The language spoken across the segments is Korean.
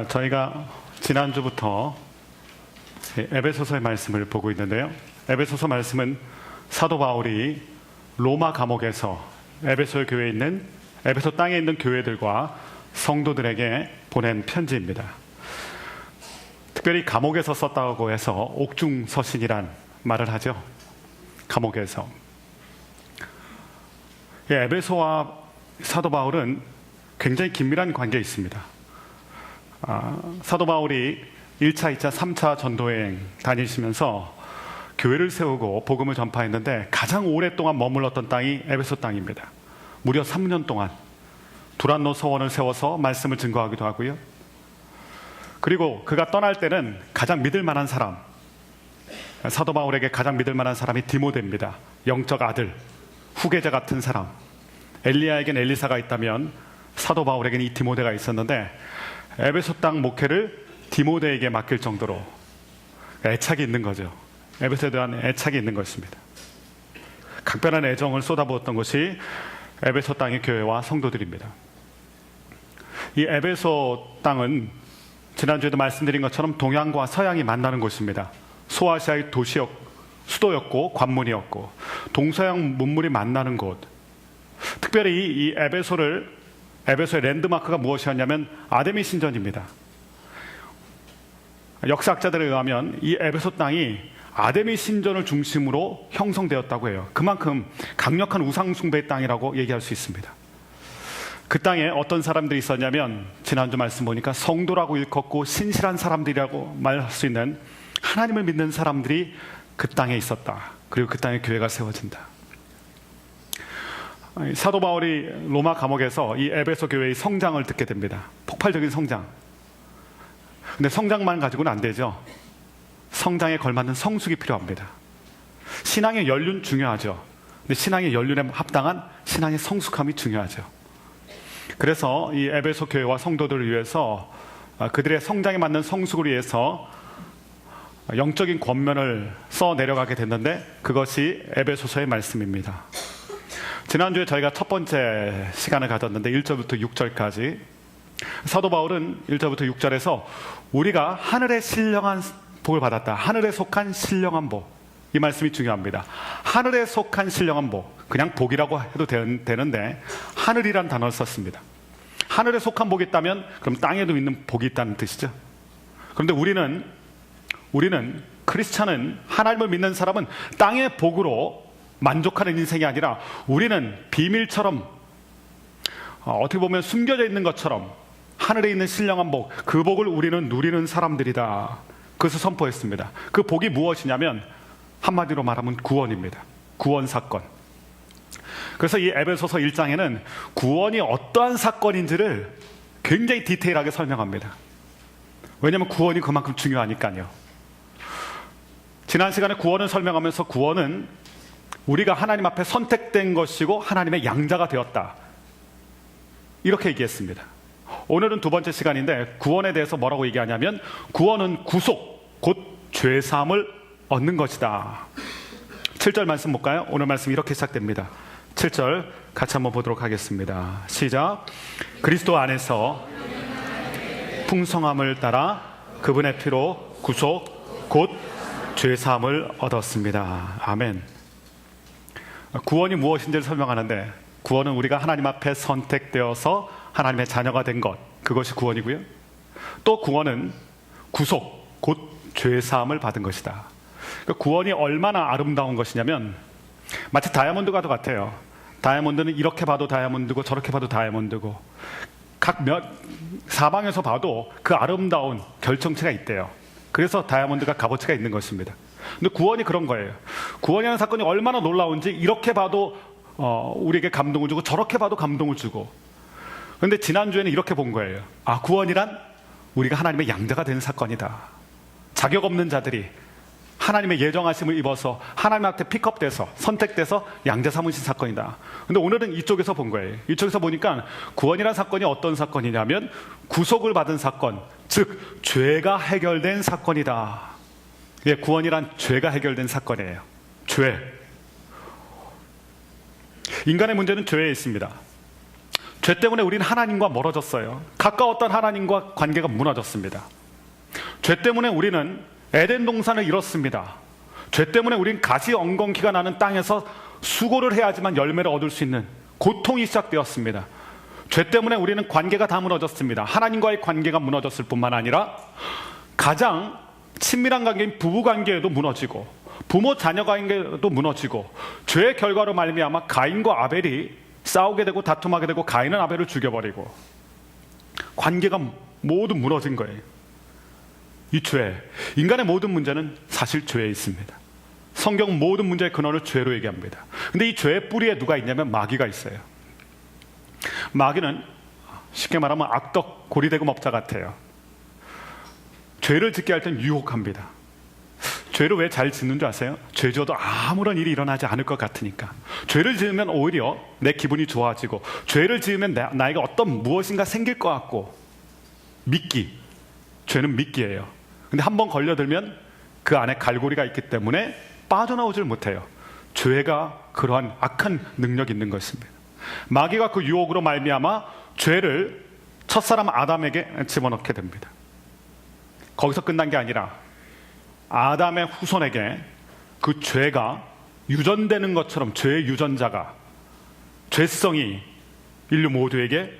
저희가 지난주부터 에베소서의 말씀을 보고 있는데요. 에베소서 말씀은 사도 바울이 로마 감옥에서 에베소 교회에 있는 에베소 땅에 있는 교회들과 성도들에게 보낸 편지입니다. 특별히 감옥에서 썼다고 해서 옥중서신이란 말을 하죠. 감옥에서. 에베소와 사도 바울은 굉장히 긴밀한 관계에 있습니다. 사도 바울이 1차, 2차, 3차 전도여행 다니시면서 교회를 세우고 복음을 전파했는데 가장 오랫동안 머물렀던 땅이 에베소 땅입니다. 무려 3년 동안 두란노 서원을 세워서 말씀을 증거하기도 하고요. 그리고 그가 떠날 때는 가장 믿을 만한 사람, 사도 바울에게 가장 믿을 만한 사람이 디모데입니다. 영적 아들, 후계자 같은 사람. 엘리야에겐 엘리사가 있다면 사도 바울에게는 이 디모데가 있었는데 에베소 땅 목회를 디모데에게 맡길 정도로 애착이 있는 거죠. 에베소에 대한 애착이 있는 것입니다. 각별한 애정을 쏟아부었던 것이 에베소 땅의 교회와 성도들입니다. 이 에베소 땅은 지난주에도 말씀드린 것처럼 동양과 서양이 만나는 곳입니다. 소아시아의 수도였고 관문이었고 동서양 문물이 만나는 곳. 특별히 이 에베소의 랜드마크가 무엇이었냐면 아데미 신전입니다. 역사학자들에 의하면 이 에베소 땅이 아데미 신전을 중심으로 형성되었다고 해요. 그만큼 강력한 우상 숭배의 땅이라고 얘기할 수 있습니다. 그 땅에 어떤 사람들이 있었냐면 지난주 말씀 보니까 성도라고 일컫고 신실한 사람들이라고 말할 수 있는 하나님을 믿는 사람들이 그 땅에 있었다. 그리고 그 땅에 교회가 세워진다. 사도 바울이 로마 감옥에서 이 에베소 교회의 성장을 듣게 됩니다. 폭발적인 성장. 근데 성장만 가지고는 안 되죠. 성장에 걸맞는 성숙이 필요합니다. 신앙의 연륜 중요하죠. 근데 신앙의 연륜에 합당한 신앙의 성숙함이 중요하죠. 그래서 이 에베소 교회와 성도들을 위해서 그들의 성장에 맞는 성숙을 위해서 영적인 권면을 써 내려가게 됐는데 그것이 에베소서의 말씀입니다. 지난주에 저희가 첫 번째 시간을 가졌는데 1절부터 6절까지 사도 바울은 1절부터 6절에서 우리가 하늘의 신령한 복을 받았다. 하늘에 속한 신령한 복. 이 말씀이 중요합니다. 하늘에 속한 신령한 복. 그냥 복이라고 해도 되는데 하늘이란 단어를 썼습니다. 하늘에 속한 복이 있다면 그럼 땅에도 있는 복이 있다는 뜻이죠. 그런데 우리는 크리스찬은 하나님을 믿는 사람은 땅의 복으로 만족하는 인생이 아니라 우리는 비밀처럼 어떻게 보면 숨겨져 있는 것처럼 하늘에 있는 신령한 복, 그 복을 우리는 누리는 사람들이다. 그것을 선포했습니다. 그 복이 무엇이냐면 한마디로 말하면 구원입니다. 구원 사건. 그래서 이 에베소서 1장에는 구원이 어떠한 사건인지를 굉장히 디테일하게 설명합니다. 왜냐하면 구원이 그만큼 중요하니까요. 지난 시간에 구원을 설명하면서 구원은 우리가 하나님 앞에 선택된 것이고 하나님의 양자가 되었다. 이렇게 얘기했습니다. 오늘은 두 번째 시간인데 구원에 대해서 뭐라고 얘기하냐면 구원은 구속, 곧 죄사함을 얻는 것이다. 7절 말씀 볼까요? 오늘 말씀 이렇게 시작됩니다. 7절 같이 한번 보도록 하겠습니다. 시작. 그리스도 안에서 풍성함을 따라 그분의 피로 구속, 곧 죄사함을 얻었습니다. 아멘. 구원이 무엇인지를 설명하는데 구원은 우리가 하나님 앞에 선택되어서 하나님의 자녀가 된 것, 그것이 구원이고요. 또 구원은 구속, 곧 죄사함을 받은 것이다. 구원이 얼마나 아름다운 것이냐면 마치 다이아몬드와 같아요. 다이아몬드는 이렇게 봐도 다이아몬드고 저렇게 봐도 다이아몬드고 각 사방에서 봐도 그 아름다운 결정체가 있대요. 그래서 다이아몬드가 값어치가 있는 것입니다. 근데 구원이 그런 거예요. 구원이라는 사건이 얼마나 놀라운지 이렇게 봐도 우리에게 감동을 주고 저렇게 봐도 감동을 주고. 그런데 지난주에는 이렇게 본 거예요. 구원이란 우리가 하나님의 양자가 되는 사건이다. 자격 없는 자들이 하나님의 예정하심을 입어서 하나님 앞에 픽업돼서 선택돼서 양자 삼으신 사건이다. 근데 오늘은 이쪽에서 본 거예요. 이쪽에서 보니까 구원이라는 사건이 어떤 사건이냐면 구속을 받은 사건, 즉 죄가 해결된 사건이다. 구원이란 죄가 해결된 사건이에요. 죄. 인간의 문제는 죄에 있습니다. 죄 때문에 우리는 하나님과 멀어졌어요. 가까웠던 하나님과 관계가 무너졌습니다. 죄 때문에 우리는 에덴 동산을 잃었습니다. 죄 때문에 우리는 가시 엉겅퀴가 나는 땅에서 수고를 해야지만 열매를 얻을 수 있는 고통이 시작되었습니다. 죄 때문에 우리는 관계가 다 무너졌습니다. 하나님과의 관계가 무너졌을 뿐만 아니라 가장 친밀한 관계인 부부 관계에도 무너지고 부모 자녀 관계도 무너지고 죄의 결과로 말미암아 가인과 아벨이 싸우게 되고 다툼하게 되고 가인은 아벨을 죽여버리고 관계가 모두 무너진 거예요. 이 죄, 인간의 모든 문제는 사실 죄에 있습니다. 성경 모든 문제의 근원을 죄로 얘기합니다. 근데 이 죄의 뿌리에 누가 있냐면 마귀가 있어요. 마귀는 쉽게 말하면 악덕 고리대금 업자 같아요. 죄를 짓게 할 땐 유혹합니다. 죄를 왜 잘 짓는 줄 아세요? 죄 지어도 아무런 일이 일어나지 않을 것 같으니까. 죄를 지으면 오히려 내 기분이 좋아지고 죄를 지으면 나에게 어떤 무엇인가 생길 것 같고 미끼, 죄는 미끼예요. 근데 한번 걸려들면 그 안에 갈고리가 있기 때문에 빠져나오질 못해요. 죄가 그러한 악한 능력이 있는 것입니다. 마귀가 그 유혹으로 말미암아 죄를 첫사람 아담에게 집어넣게 됩니다. 거기서 끝난 게 아니라 아담의 후손에게 그 죄가 유전되는 것처럼 죄의 유전자가 죄성이 인류 모두에게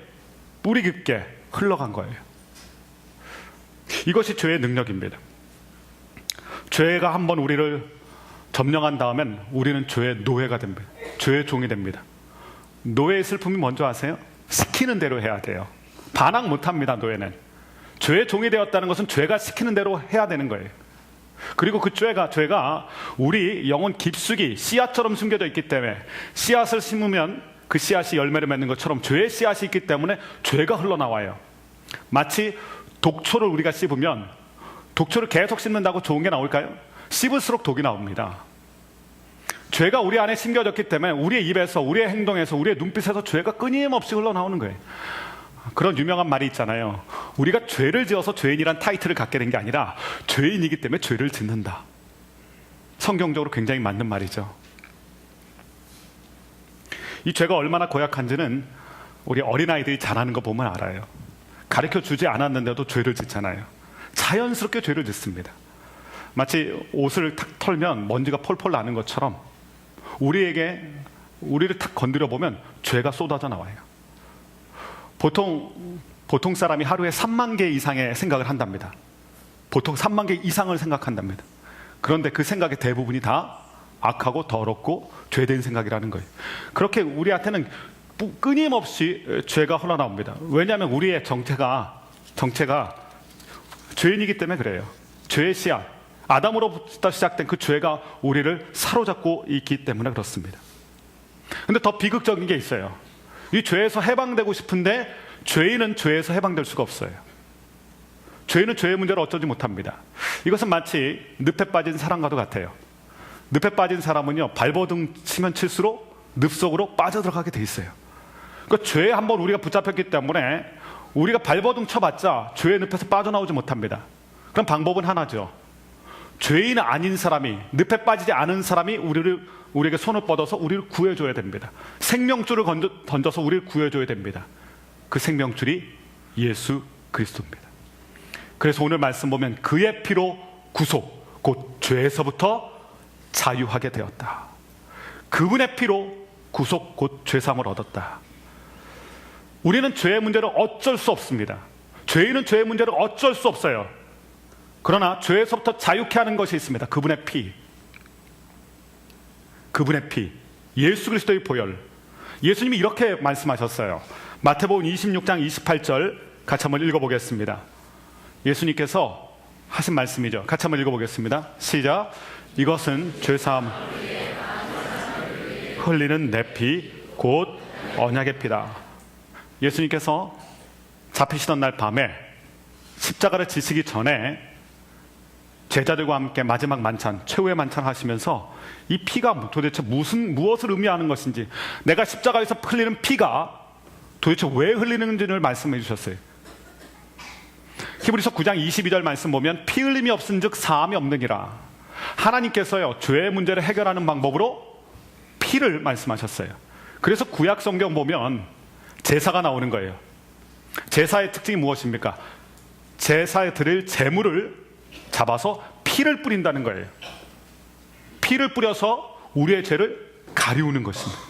뿌리 깊게 흘러간 거예요. 이것이 죄의 능력입니다. 죄가 한번 우리를 점령한 다음엔 우리는 죄의 노예가 됩니다. 죄의 종이 됩니다. 노예의 슬픔이 뭔지 아세요? 시키는 대로 해야 돼요. 반항 못합니다. 노예는. 죄의 종이 되었다는 것은 죄가 시키는 대로 해야 되는 거예요. 그리고 그 죄가 우리 영혼 깊숙이 씨앗처럼 숨겨져 있기 때문에 씨앗을 심으면 그 씨앗이 열매를 맺는 것처럼 죄의 씨앗이 있기 때문에 죄가 흘러나와요. 마치 독초를 우리가 씹으면 독초를 계속 씹는다고 좋은 게 나올까요? 씹을수록 독이 나옵니다. 죄가 우리 안에 심겨졌기 때문에 우리의 입에서, 우리의 행동에서, 우리의 눈빛에서 죄가 끊임없이 흘러나오는 거예요. 그런 유명한 말이 있잖아요. 우리가 죄를 지어서 죄인이란 타이틀을 갖게 된 게 아니라 죄인이기 때문에 죄를 짓는다. 성경적으로 굉장히 맞는 말이죠. 이 죄가 얼마나 고약한지는 우리 어린아이들이 잘하는 거 보면 알아요. 가르쳐주지 않았는데도 죄를 짓잖아요. 자연스럽게 죄를 짓습니다. 마치 옷을 탁 털면 먼지가 폴폴 나는 것처럼 우리를 탁 건드려 보면 죄가 쏟아져 나와요. 보통 사람이 하루에 3만 개 이상의 생각을 한답니다. 보통 3만 개 이상을 생각한답니다. 그런데 그 생각의 대부분이 다 악하고 더럽고 죄된 생각이라는 거예요. 그렇게 우리한테는 끊임없이 죄가 흘러나옵니다. 왜냐하면 우리의 정체가 죄인이기 때문에 그래요. 죄의 씨앗, 아담으로부터 시작된 그 죄가 우리를 사로잡고 있기 때문에 그렇습니다. 근데 더 비극적인 게 있어요. 이 죄에서 해방되고 싶은데 죄인은 죄에서 해방될 수가 없어요. 죄인은 죄의 문제를 어쩌지 못합니다. 이것은 마치 늪에 빠진 사람과도 같아요. 늪에 빠진 사람은요, 발버둥 치면 칠수록 늪 속으로 빠져들어가게 돼 있어요. 그러니까 죄에 한번 우리가 붙잡혔기 때문에 우리가 발버둥 쳐봤자 죄의 늪에서 빠져나오지 못합니다. 그럼 방법은 하나죠. 죄인 아닌 사람이, 늪에 빠지지 않은 사람이 우리에게 손을 뻗어서 우리를 구해줘야 됩니다. 생명줄을 던져서 우리를 구해줘야 됩니다. 그 생명줄이 예수 그리스도입니다. 그래서 오늘 말씀 보면 그의 피로 구속, 곧 죄에서부터 자유하게 되었다. 그분의 피로 구속, 곧 죄사함을 얻었다. 우리는 죄의 문제를 어쩔 수 없습니다. 죄인은 죄의 문제를 어쩔 수 없어요. 그러나 죄에서부터 자유케 하는 것이 있습니다. 그분의 피. 그분의 피. 예수 그리스도의 보혈. 예수님이 이렇게 말씀하셨어요. 마태복음 26장 28절 같이 한번 읽어보겠습니다. 예수님께서 하신 말씀이죠. 같이 한번 읽어보겠습니다. 시작. 이것은 죄사함 흘리는 내 피, 곧 언약의 피다. 예수님께서 잡히시던 날 밤에 십자가를 지시기 전에 제자들과 함께 마지막 만찬, 최후의 만찬 하시면서 이 피가 도대체 무엇을 의미하는 것인지, 내가 십자가에서 흘리는 피가 도대체 왜 흘리는지를 말씀해 주셨어요. 히브리서 9장 22절 말씀 보면 피 흘림이 없은즉 사함이 없느니라. 하나님께서요, 죄의 문제를 해결하는 방법으로 피를 말씀하셨어요. 그래서 구약 성경 보면 제사가 나오는 거예요. 제사의 특징이 무엇입니까? 제사에 드릴 제물을 잡아서 피를 뿌린다는 거예요. 피를 뿌려서 우리의 죄를 가리우는 것입니다.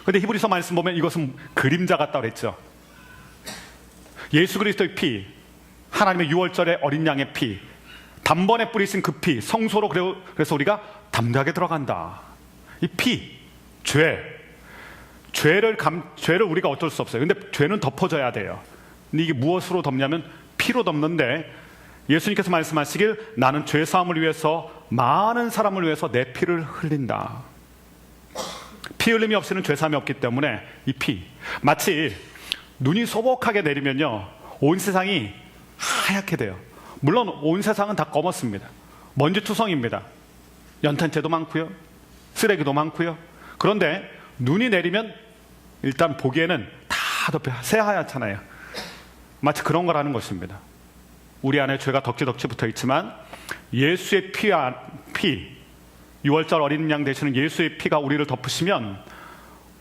그런데 히브리서 말씀 보면 이것은 그림자 같다고 그랬죠. 예수 그리스도의 피, 하나님의 유월절의 어린 양의 피, 단번에 뿌리신 그 피, 성소로 그래서 우리가 담대하게 들어간다. 이 피, 죄를 우리가 어쩔 수 없어요. 근데 죄는 덮어져야 돼요. 근데 이게 무엇으로 덮냐면 피로 덮는데, 예수님께서 말씀하시길 나는 죄 사함을 위해서 많은 사람을 위해서 내 피를 흘린다. 피 흘림이 없이는 죄 사함이 없기 때문에 이 피, 마치 눈이 소복하게 내리면요 온 세상이 하얗게 돼요. 물론 온 세상은 다 검었습니다. 먼지투성입니다. 연탄재도 많고요, 쓰레기도 많고요. 그런데 눈이 내리면 일단 보기에는 다 덮여 새하얗잖아요. 마치 그런 거라는 것입니다. 우리 안에 죄가 덕지덕지 붙어 있지만 예수의 피, 유월절 어린 양 되시는 예수의 피가 우리를 덮으시면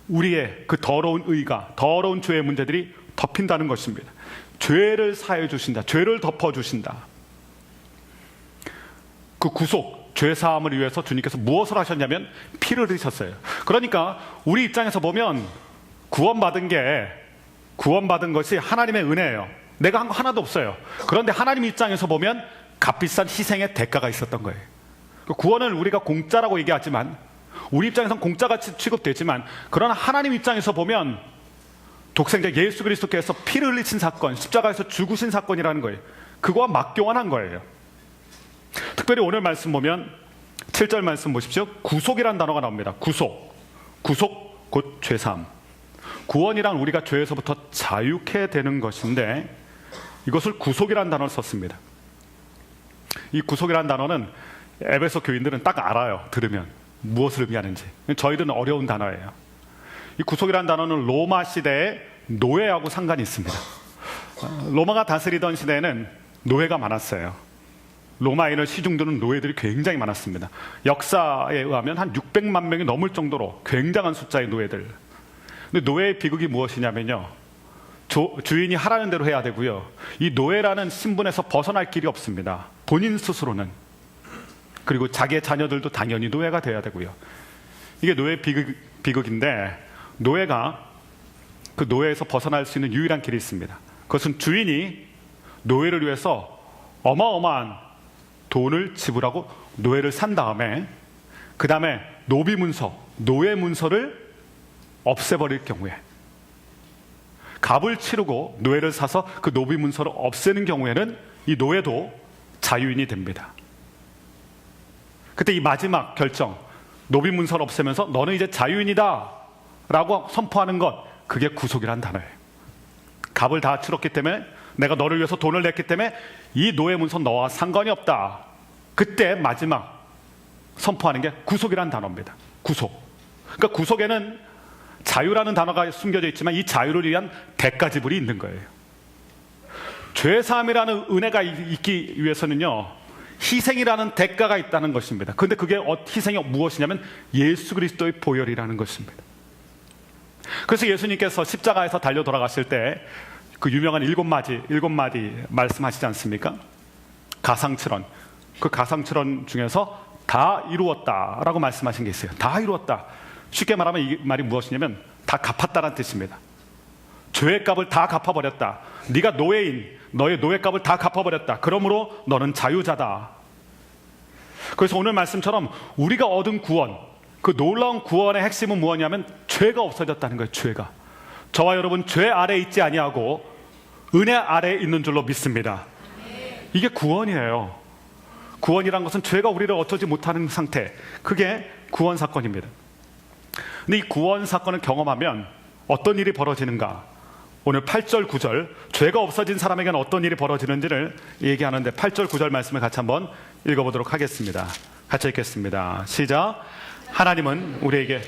우리의 그 더러운 의가, 더러운 죄의 문제들이 덮인다는 것입니다. 죄를 사해 주신다. 죄를 덮어 주신다. 그 구속, 죄 사함을 위해서 주님께서 무엇을 하셨냐면 피를 흘리셨어요. 그러니까 우리 입장에서 보면 구원받은 것이 하나님의 은혜예요. 내가 한 거 하나도 없어요. 그런데 하나님 입장에서 보면 값비싼 희생의 대가가 있었던 거예요. 구원을 우리가 공짜라고 얘기하지만, 우리 입장에서는 공짜같이 취급되지만, 그러나 하나님 입장에서 보면 독생자 예수 그리스도께서 피를 흘리신 사건, 십자가에서 죽으신 사건이라는 거예요. 그거와 맞교환한 거예요. 특별히 오늘 말씀 보면 7절 말씀 보십시오. 구속이라는 단어가 나옵니다. 구속 곧 죄사함. 구원이란 우리가 죄에서부터 자유케 되는 것인데, 이것을 구속이라는 단어를 썼습니다. 이 구속이라는 단어는 에베소 교인들은 딱 알아요. 들으면 무엇을 의미하는지. 저희들은 어려운 단어예요. 이 구속이라는 단어는 로마 시대의 노예하고 상관이 있습니다. 로마가 다스리던 시대에는 노예가 많았어요. 로마인을 시중드는 노예들이 굉장히 많았습니다. 역사에 의하면 한 600만 명이 넘을 정도로 굉장한 숫자의 노예들. 근데 노예의 비극이 무엇이냐면요, 주인이 하라는 대로 해야 되고요, 이 노예라는 신분에서 벗어날 길이 없습니다. 본인 스스로는. 그리고 자기의 자녀들도 당연히 노예가 돼야 되고요. 이게 노예의 비극인데, 노예가 그 노예에서 벗어날 수 있는 유일한 길이 있습니다. 그것은 주인이 노예를 위해서 어마어마한 돈을 지불하고 노예를 산 다음에, 그 다음에 노비 문서, 노예 문서를 없애버릴 경우에, 값을 치르고 노예를 사서 그 노비 문서를 없애는 경우에는 이 노예도 자유인이 됩니다. 그때 이 마지막 결정, 노비 문서를 없애면서 너는 이제 자유인이다 라고 선포하는 것, 그게 구속이라는 단어예요. 값을 다 치렀기 때문에, 내가 너를 위해서 돈을 냈기 때문에 이 노예 문서 너와 상관이 없다. 그때 마지막 선포하는 게 구속이라는 단어입니다. 구속. 그러니까 구속에는 자유라는 단어가 숨겨져 있지만 이 자유를 위한 대가 지불이 있는 거예요. 죄사함이라는 은혜가 있기 위해서는요, 희생이라는 대가가 있다는 것입니다. 그런데 그게 희생이 무엇이냐면 예수 그리스도의 보혈이라는 것입니다. 그래서 예수님께서 십자가에서 달려 돌아가실 때 그 유명한 일곱 마디 말씀하시지 않습니까? 가상칠언. 그 가상칠언 중에서 다 이루었다라고 말씀하신 게 있어요. 다 이루었다. 쉽게 말하면 이 말이 무엇이냐면 다 갚았다는 뜻입니다. 죄의 값을 다 갚아버렸다. 네가 노예인, 너의 노예값을 다 갚아버렸다. 그러므로 너는 자유자다. 그래서 오늘 말씀처럼 우리가 얻은 구원, 그 놀라운 구원의 핵심은 무엇이냐면 죄가 없어졌다는 거예요. 죄가. 저와 여러분 죄 아래 있지 아니하고 은혜 아래에 있는 줄로 믿습니다. 이게 구원이에요. 구원이란 것은 죄가 우리를 어쩌지 못하는 상태, 그게 구원 사건입니다. 근데 이 구원 사건을 경험하면 어떤 일이 벌어지는가? 오늘 8절 9절, 죄가 없어진 사람에게는 어떤 일이 벌어지는지를 얘기하는데 8절 9절 말씀을 같이 한번 읽어보도록 하겠습니다. 같이 읽겠습니다. 시작. 하나님은 우리에게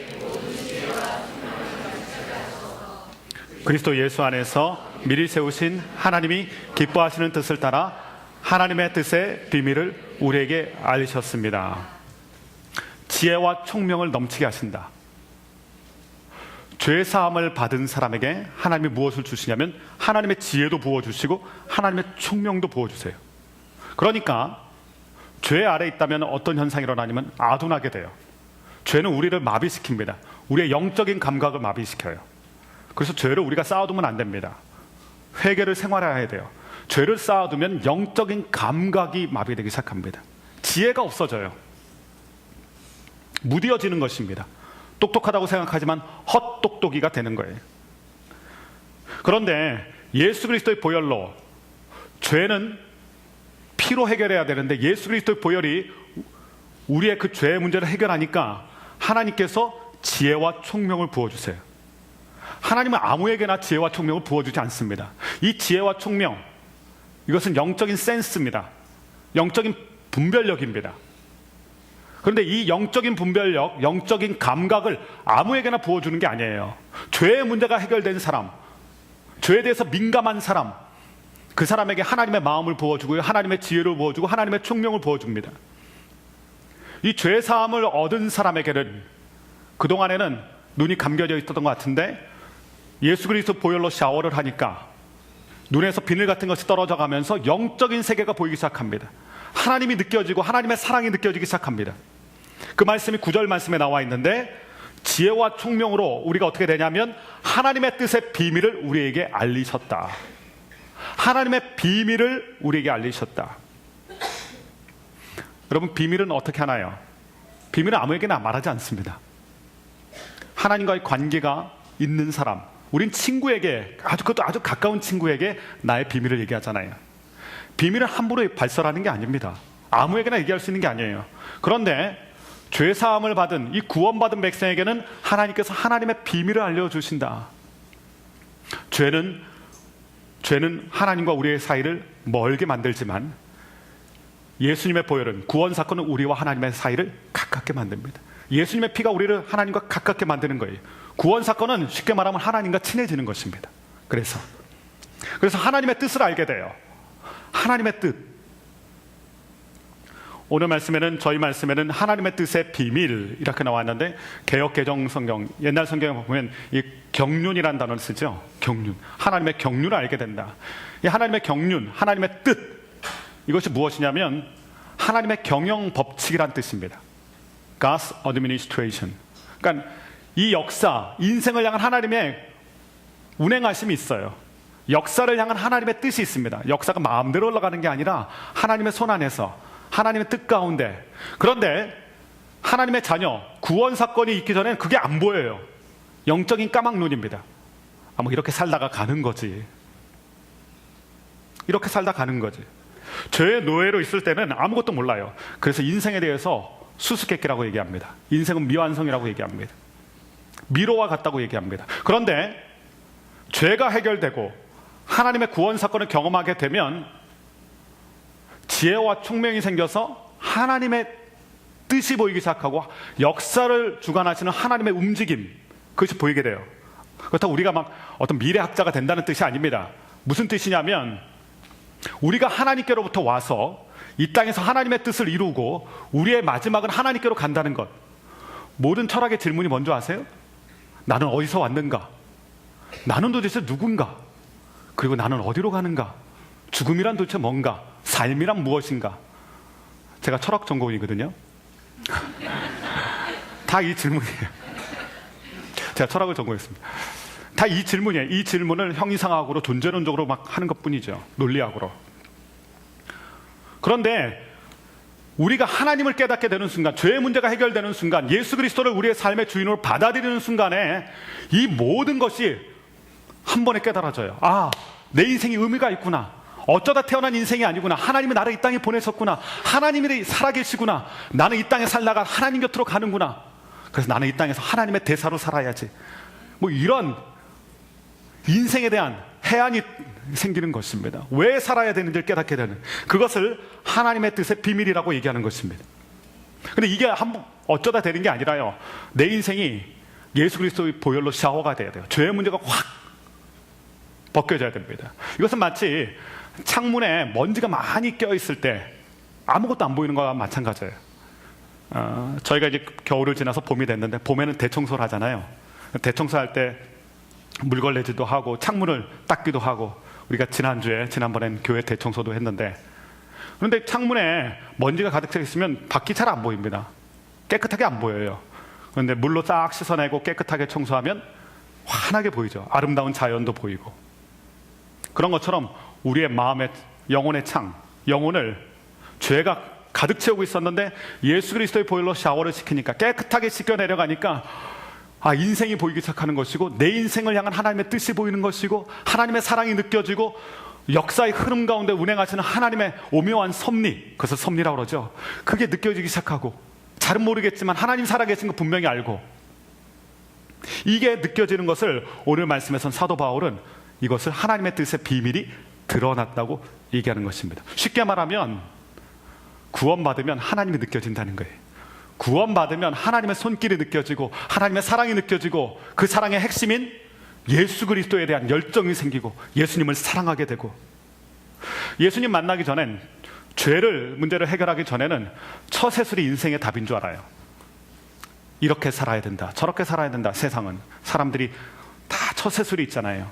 그리스도 예수 안에서 미리 세우신 하나님이 기뻐하시는 뜻을 따라 하나님의 뜻의 비밀을 우리에게 알리셨습니다. 지혜와 총명을 넘치게 하신다. 죄 사함을 받은 사람에게 하나님이 무엇을 주시냐면 하나님의 지혜도 부어주시고 하나님의 총명도 부어주세요. 그러니까 죄 아래 있다면 어떤 현상이 일어나냐면 아둔하게 돼요. 죄는 우리를 마비시킵니다. 우리의 영적인 감각을 마비시켜요. 그래서 죄를 우리가 쌓아두면 안 됩니다. 회개를 생활해야 돼요. 죄를 쌓아두면 영적인 감각이 마비되기 시작합니다. 지혜가 없어져요. 무뎌지는 것입니다. 똑똑하다고 생각하지만 헛똑똑이가 되는 거예요. 그런데 예수 그리스도의 보혈로 죄는 피로 해결해야 되는데 예수 그리스도의 보혈이 우리의 그 죄의 문제를 해결하니까 하나님께서 지혜와 총명을 부어주세요. 하나님은 아무에게나 지혜와 총명을 부어주지 않습니다. 이 지혜와 총명, 이것은 영적인 센스입니다. 영적인 분별력입니다. 그런데 이 영적인 분별력, 영적인 감각을 아무에게나 부어주는 게 아니에요. 죄의 문제가 해결된 사람, 죄에 대해서 민감한 사람, 그 사람에게 하나님의 마음을 부어주고요, 하나님의 지혜를 부어주고 하나님의 총명을 부어줍니다. 이 죄 사함을 얻은 사람에게는 그동안에는 눈이 감겨져 있었던 것 같은데 예수 그리스도 보혈로 샤워를 하니까 눈에서 비늘 같은 것이 떨어져 가면서 영적인 세계가 보이기 시작합니다. 하나님이 느껴지고 하나님의 사랑이 느껴지기 시작합니다. 그 말씀이 9절 말씀에 나와 있는데 지혜와 총명으로 우리가 어떻게 되냐면 하나님의 뜻의 비밀을 우리에게 알리셨다. 하나님의 비밀을 우리에게 알리셨다. 여러분, 비밀은 어떻게 하나요? 비밀은 아무에게나 말하지 않습니다. 하나님과의 관계가 있는 사람, 우린 친구에게, 그것도 아주 가까운 친구에게 나의 비밀을 얘기하잖아요. 비밀은 함부로 발설하는 게 아닙니다. 아무에게나 얘기할 수 있는 게 아니에요. 그런데 죄 사함을 받은 이 구원받은 백성에게는 하나님께서 하나님의 비밀을 알려주신다. 죄는 하나님과 우리의 사이를 멀게 만들지만 예수님의 보혈은, 구원 사건은 우리와 하나님의 사이를 가깝게 만듭니다. 예수님의 피가 우리를 하나님과 가깝게 만드는 거예요. 구원 사건은 쉽게 말하면 하나님과 친해지는 것입니다. 그래서 하나님의 뜻을 알게 돼요. 하나님의 뜻. 오늘 말씀에는, 저희 말씀에는 하나님의 뜻의 비밀 이렇게 나왔는데 개역 개정 성경, 옛날 성경에 보면 이 경륜이라는 단어를 쓰죠. 경륜. 하나님의 경륜을 알게 된다. 이 하나님의 경륜, 하나님의 뜻, 이것이 무엇이냐면 하나님의 경영 법칙이란 뜻입니다. God's administration. 그러니까 이 역사, 인생을 향한 하나님의 운행하심이 있어요. 역사를 향한 하나님의 뜻이 있습니다. 역사가 마음대로 올라가는 게 아니라 하나님의 손 안에서, 하나님의 뜻 가운데. 그런데 하나님의 자녀, 구원 사건이 있기 전에는 그게 안 보여요. 영적인 까막눈입니다. 뭐 이렇게 살다가 가는 거지. 이렇게 살다 가는 거지. 죄의 노예로 있을 때는 아무것도 몰라요. 그래서 인생에 대해서 수수께끼라고 얘기합니다. 인생은 미완성이라고 얘기합니다. 미로와 같다고 얘기합니다. 그런데 죄가 해결되고 하나님의 구원 사건을 경험하게 되면 지혜와 총명이 생겨서 하나님의 뜻이 보이기 시작하고 역사를 주관하시는 하나님의 움직임, 그것이 보이게 돼요. 그렇다고 우리가 막 어떤 미래학자가 된다는 뜻이 아닙니다. 무슨 뜻이냐면 우리가 하나님께로부터 와서 이 땅에서 하나님의 뜻을 이루고 우리의 마지막은 하나님께로 간다는 것. 모든 철학의 질문이 뭔지 아세요? 나는 어디서 왔는가? 나는 도대체 누군가? 그리고 나는 어디로 가는가? 죽음이란 도대체 뭔가? 삶이란 무엇인가? 제가 철학 전공이거든요. 다 이 질문이에요. 제가 철학을 전공했습니다. 다 이 질문이에요. 이 질문을 형이상학으로 존재론적으로 막 하는 것뿐이죠. 논리학으로. 그런데 우리가 하나님을 깨닫게 되는 순간, 죄의 문제가 해결되는 순간, 예수 그리스도를 우리의 삶의 주인으로 받아들이는 순간에 이 모든 것이 한 번에 깨달아져요. 아, 내 인생이 의미가 있구나. 어쩌다 태어난 인생이 아니구나. 하나님이 나를 이 땅에 보내셨구나. 하나님이 살아계시구나. 나는 이 땅에 살다가 하나님 곁으로 가는구나. 그래서 나는 이 땅에서 하나님의 대사로 살아야지. 뭐 이런 인생에 대한 해안이 생기는 것입니다. 왜 살아야 되는지를 깨닫게 되는, 그것을 하나님의 뜻의 비밀이라고 얘기하는 것입니다. 근데 이게 어쩌다 되는 게 아니라요, 내 인생이 예수 그리스도의 보혈로 샤워가 돼야 돼요. 죄의 문제가 확 벗겨져야 됩니다. 이것은 마치 창문에 먼지가 많이 껴있을 때 아무것도 안 보이는 거와 마찬가지예요. 저희가 이제 겨울을 지나서 봄이 됐는데 봄에는 대청소를 하잖아요. 대청소할 때 물걸레질도 하고 창문을 닦기도 하고, 우리가 지난번엔 교회 대청소도 했는데, 그런데 창문에 먼지가 가득 차 있으면 밖이 잘 안 보입니다. 깨끗하게 안 보여요. 그런데 물로 싹 씻어내고 깨끗하게 청소하면 환하게 보이죠. 아름다운 자연도 보이고. 그런 것처럼 우리의 마음의 영혼의 창, 영혼을 죄가 가득 채우고 있었는데 예수 그리스도의 보혈로 샤워를 시키니까, 깨끗하게 씻겨 내려가니까 인생이 보이기 시작하는 것이고, 내 인생을 향한 하나님의 뜻이 보이는 것이고, 하나님의 사랑이 느껴지고, 역사의 흐름 가운데 운행하시는 하나님의 오묘한 섭리, 그것을 섭리라고 그러죠. 그게 느껴지기 시작하고, 잘은 모르겠지만 하나님 살아계신 거 분명히 알고, 이게 느껴지는 것을 오늘 말씀에선 사도 바울은 이것을 하나님의 뜻의 비밀이 드러났다고 얘기하는 것입니다. 쉽게 말하면 구원받으면 하나님이 느껴진다는 거예요. 구원받으면 하나님의 손길이 느껴지고, 하나님의 사랑이 느껴지고, 그 사랑의 핵심인 예수 그리스도에 대한 열정이 생기고, 예수님을 사랑하게 되고, 예수님 만나기 전엔, 문제를 해결하기 전에는 처세술이 인생의 답인 줄 알아요. 이렇게 살아야 된다, 저렇게 살아야 된다. 세상은 사람들이 다 처세술이 있잖아요.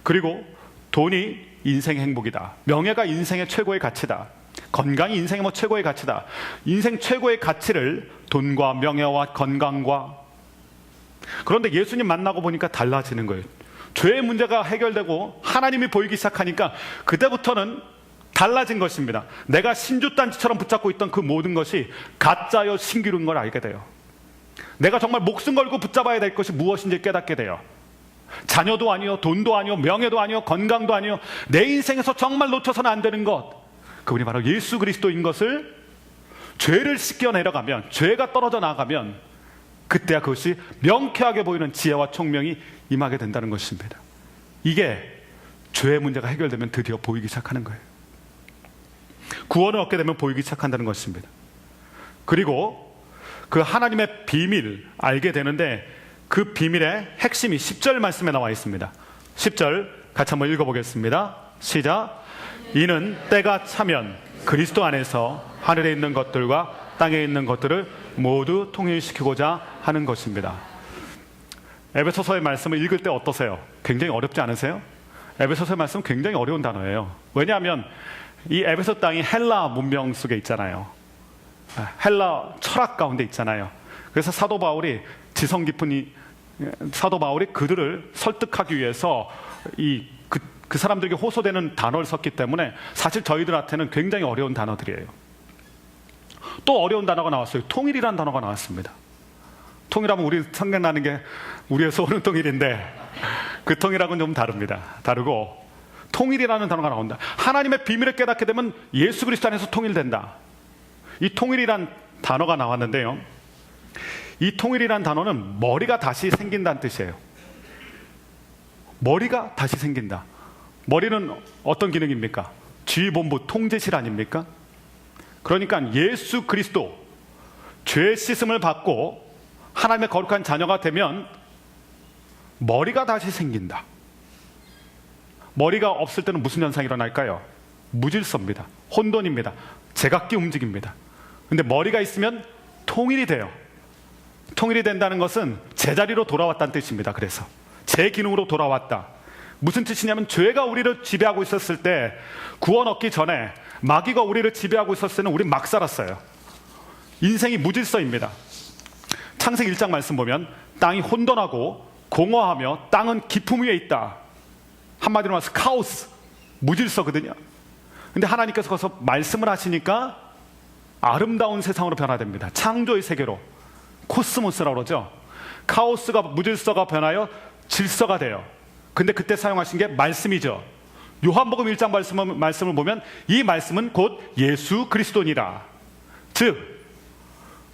그리고 돈이 인생의 행복이다, 명예가 인생의 최고의 가치다, 건강이 인생의 최고의 가치다. 인생 최고의 가치를 돈과 명예와 건강과, 그런데 예수님 만나고 보니까 달라지는 거예요. 죄의 문제가 해결되고 하나님이 보이기 시작하니까 그때부터는 달라진 것입니다. 내가 신주단지처럼 붙잡고 있던 그 모든 것이 가짜여 신기루인 걸 알게 돼요. 내가 정말 목숨 걸고 붙잡아야 될 것이 무엇인지 깨닫게 돼요. 자녀도 아니요, 돈도 아니요, 명예도 아니요, 건강도 아니요, 내 인생에서 정말 놓쳐서는 안 되는 것, 그분이 바로 예수 그리스도인 것을, 죄를 씻겨 내려가면, 죄가 떨어져 나가면 그때야 그것이 명쾌하게 보이는 지혜와 총명이 임하게 된다는 것입니다. 이게 죄의 문제가 해결되면 드디어 보이기 시작하는 거예요. 구원을 얻게 되면 보이기 시작한다는 것입니다. 그리고 그 하나님의 비밀 알게 되는데, 그 비밀의 핵심이 10절 말씀에 나와 있습니다. 10절 같이 한번 읽어보겠습니다. 시작. 이는 때가 차면 그리스도 안에서 하늘에 있는 것들과 땅에 있는 것들을 모두 통일시키고자 하는 것입니다. 에베소서의 말씀을 읽을 때 어떠세요? 굉장히 어렵지 않으세요? 에베소서의 말씀은 굉장히 어려운 단어예요. 왜냐하면 이 에베소 땅이 헬라 문명 속에 있잖아요. 헬라 철학 가운데 있잖아요. 그래서 사도 바울이 그들을 설득하기 위해서 그 사람들에게 호소되는 단어를 썼기 때문에 사실 저희들한테는 굉장히 어려운 단어들이에요. 또 어려운 단어가 나왔어요. 통일이라는 단어가 나왔습니다. 통일하면 우리 생각나는 게 우리의 소원은 통일인데, 그 통일하고는 좀 다르고, 통일이라는 단어가 나온다. 하나님의 비밀을 깨닫게 되면 예수 그리스도 안에서 통일된다. 이 통일이란 단어가 나왔는데요, 이 통일이란 단어는 머리가 다시 생긴다는 뜻이에요. 머리가 다시 생긴다. 머리는 어떤 기능입니까? 지휘본부 통제실 아닙니까? 그러니까 예수 그리스도, 죄 씻음을 받고 하나님의 거룩한 자녀가 되면 머리가 다시 생긴다. 머리가 없을 때는 무슨 현상이 일어날까요? 무질서입니다. 혼돈입니다. 제각기 움직입니다. 근데 머리가 있으면 통일이 돼요. 통일이 된다는 것은 제자리로 돌아왔다는 뜻입니다. 그래서 제 기능으로 돌아왔다. 무슨 뜻이냐면, 죄가 우리를 지배하고 있었을 때, 구원 얻기 전에 마귀가 우리를 지배하고 있었을 때는 우린 막 살았어요. 인생이 무질서입니다. 창세기 1장 말씀 보면 땅이 혼돈하고 공허하며 땅은 기품 위에 있다. 한마디로 말해서 카오스, 무질서거든요. 근데 하나님께서 거기서 말씀을 하시니까 아름다운 세상으로 변화됩니다. 창조의 세계로, 코스모스라고 그러죠. 카오스가, 무질서가 변하여 질서가 돼요. 근데 그때 사용하신 게 말씀이죠. 요한복음 1장 말씀을 보면 이 말씀은 곧 예수 그리스도니라. 즉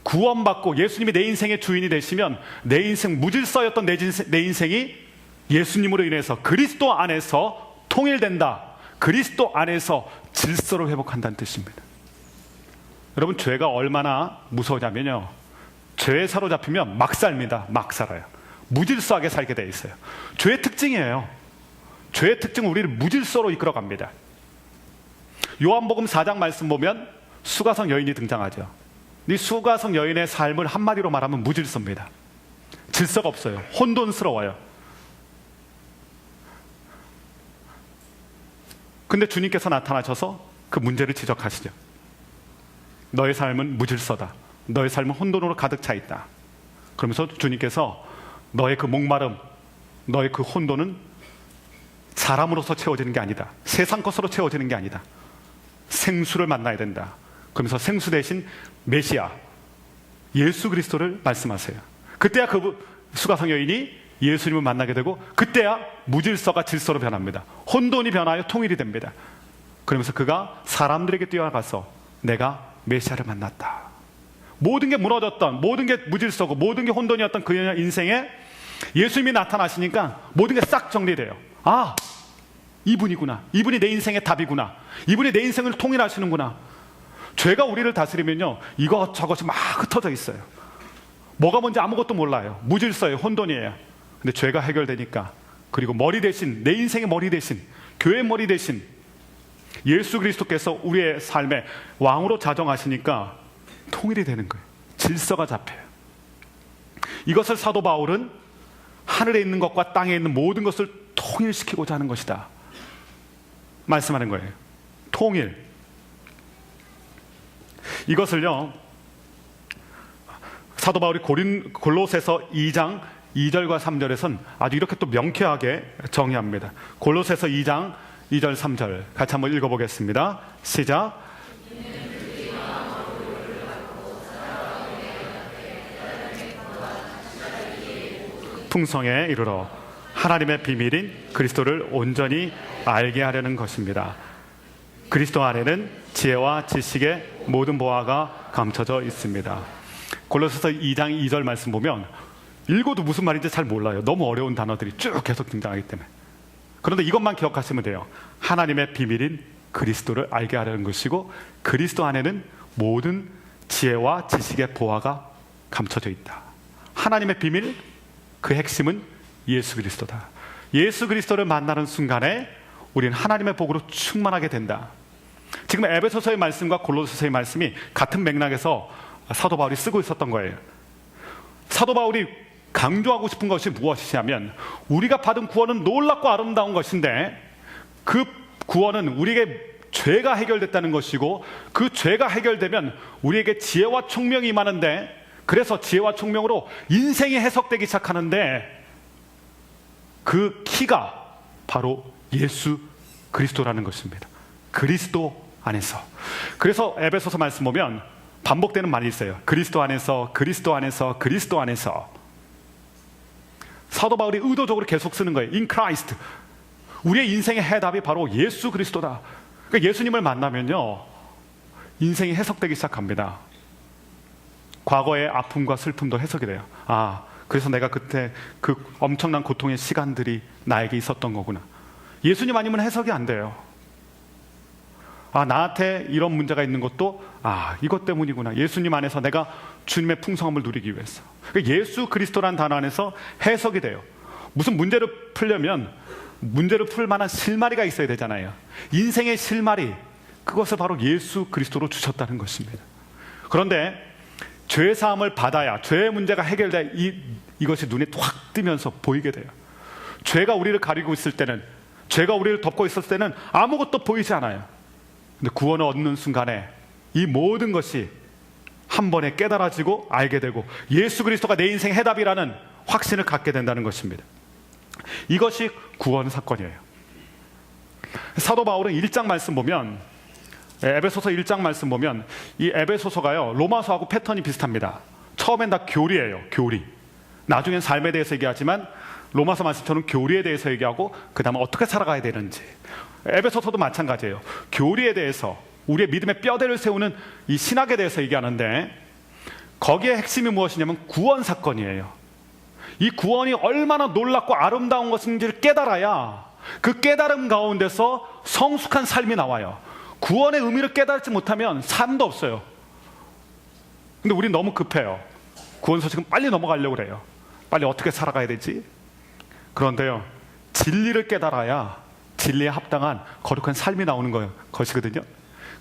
구원받고 예수님이 내 인생의 주인이 되시면 내 인생 무질서였던 내 인생이 예수님으로 인해서 그리스도 안에서 통일된다. 그리스도 안에서 질서를 회복한다는 뜻입니다. 여러분, 죄가 얼마나 무서우냐면요, 죄에 사로잡히면 막 삽니다. 막 살아요. 무질서하게 살게 돼 있어요. 죄의 특징이에요. 죄의 특징은 우리를 무질서로 이끌어갑니다. 요한복음 4장 말씀 보면 수가성 여인이 등장하죠. 이 수가성 여인의 삶을 한마디로 말하면 무질서입니다. 질서가 없어요. 혼돈스러워요. 근데 주님께서 나타나셔서 그 문제를 지적하시죠. 너의 삶은 무질서다. 너의 삶은 혼돈으로 가득 차 있다. 그러면서 주님께서 너의 그 목마름, 너의 그 혼돈은 사람으로서 채워지는 게 아니다. 세상 것으로 채워지는 게 아니다. 생수를 만나야 된다. 그러면서 생수 대신 메시아 예수 그리스도를 말씀하세요. 그때야 그 수가성 여인이 예수님을 만나게 되고, 그때야 무질서가 질서로 변합니다. 혼돈이 변하여 통일이 됩니다. 그러면서 그가 사람들에게 뛰어나가서 내가 메시아를 만났다. 모든 게 무너졌던, 모든 게 무질서고 모든 게 혼돈이었던 그 인생에 예수님이 나타나시니까 모든 게 싹 정리돼요. 아, 이분이구나. 이분이 내 인생의 답이구나. 이분이 내 인생을 통일하시는구나. 죄가 우리를 다스리면요, 이것저것이 막 흩어져 있어요. 뭐가 뭔지 아무것도 몰라요. 무질서예요. 혼돈이에요. 근데 죄가 해결되니까, 그리고 머리 대신, 내 인생의 머리 대신, 교회의 머리 대신 예수 그리스도께서 우리의 삶의 왕으로 자정하시니까 통일이 되는 거예요. 질서가 잡혀요. 이것을 사도 바울은 하늘에 있는 것과 땅에 있는 모든 것을 통일시키고자 하는 것이다 말씀하는 거예요. 통일. 이것을요, 사도 바울이 골로새서 2장 2절과 3절에선 아주 이렇게 또 명쾌하게 정의합니다. 골로새서 2장 2절 3절 같이 한번 읽어보겠습니다. 시작. 풍성에 이르러 하나님의 비밀인 그리스도를 온전히 알게 하려는 것입니다. 그리스도 안에는 지혜와 지식의 모든 보화가 감춰져 있습니다. 골로새서 2장 2절 말씀 보면 읽어도 무슨 말인지 잘 몰라요. 너무 어려운 단어들이 쭉 계속 등장하기 때문에. 그런데 이것만 기억하시면 돼요. 하나님의 비밀인 그리스도를 알게 하려는 것이고, 그리스도 안에는 모든 지혜와 지식의 보화가 감춰져 있다. 하나님의 비밀, 그 핵심은 예수 그리스도다. 예수 그리스도를 만나는 순간에 우리는 하나님의 복으로 충만하게 된다. 지금 에베소서의 말씀과 골로새서의 말씀이 같은 맥락에서 사도 바울이 쓰고 있었던 거예요. 사도 바울이 강조하고 싶은 것이 무엇이냐면, 우리가 받은 구원은 놀랍고 아름다운 것인데 그 구원은 우리에게 죄가 해결됐다는 것이고, 그 죄가 해결되면 우리에게 지혜와 총명이 임하는데, 그래서 지혜와 총명으로 인생이 해석되기 시작하는데, 그 키가 바로 예수 그리스도라는 것입니다. 그리스도 안에서. 그래서 에베소서 말씀 보면 반복되는 말이 있어요. 그리스도 안에서, 그리스도 안에서, 그리스도 안에서. 사도 바울이 의도적으로 계속 쓰는 거예요. In Christ. 우리의 인생의 해답이 바로 예수 그리스도다. 그러니까 예수님을 만나면요, 인생이 해석되기 시작합니다. 과거의 아픔과 슬픔도 해석이 돼요. 아, 그래서 내가 그때 그 엄청난 고통의 시간들이 나에게 있었던 거구나. 예수님 아니면 해석이 안 돼요. 아, 나한테 이런 문제가 있는 것도 이것 때문이구나. 예수님 안에서 내가 주님의 풍성함을 누리기 위해서. 그러니까 예수 그리스도란 단어 안에서 해석이 돼요. 무슨 문제를 풀려면 문제를 풀 만한 실마리가 있어야 되잖아요. 인생의 실마리, 그것을 바로 예수 그리스도로 주셨다는 것입니다. 그런데 죄 사함을 받아야, 죄의 문제가 해결돼야 이것이 눈에 확 뜨면서 보이게 돼요. 죄가 우리를 가리고 있을 때는, 죄가 우리를 덮고 있을 때는 아무것도 보이지 않아요. 근데 구원을 얻는 순간에 이 모든 것이 한 번에 깨달아지고 알게 되고, 예수 그리스도가 내 인생 해답이라는 확신을 갖게 된다는 것입니다. 이것이 구원 사건이에요. 사도 바울은 1장 말씀 보면, 에베소서 1장 말씀 보면, 이 에베소서가요, 로마서하고 패턴이 비슷합니다. 처음엔 다 교리예요. 교리. 나중엔 삶에 대해서 얘기하지만 로마서 말씀처럼 교리에 대해서 얘기하고, 그 다음에 어떻게 살아가야 되는지. 에베소서도 마찬가지예요. 교리에 대해서, 우리의 믿음의 뼈대를 세우는 이 신학에 대해서 얘기하는데, 거기에 핵심이 무엇이냐면 구원 사건이에요. 이 구원이 얼마나 놀랍고 아름다운 것인지를 깨달아야 그 깨달음 가운데서 성숙한 삶이 나와요. 구원의 의미를 깨달지 못하면 삶도 없어요. 근데 우린 너무 급해요. 구원 소식은 빨리 넘어가려고 그래요. 빨리 어떻게 살아가야 되지? 그런데요, 진리를 깨달아야 진리에 합당한 거룩한 삶이 나오는 것이거든요.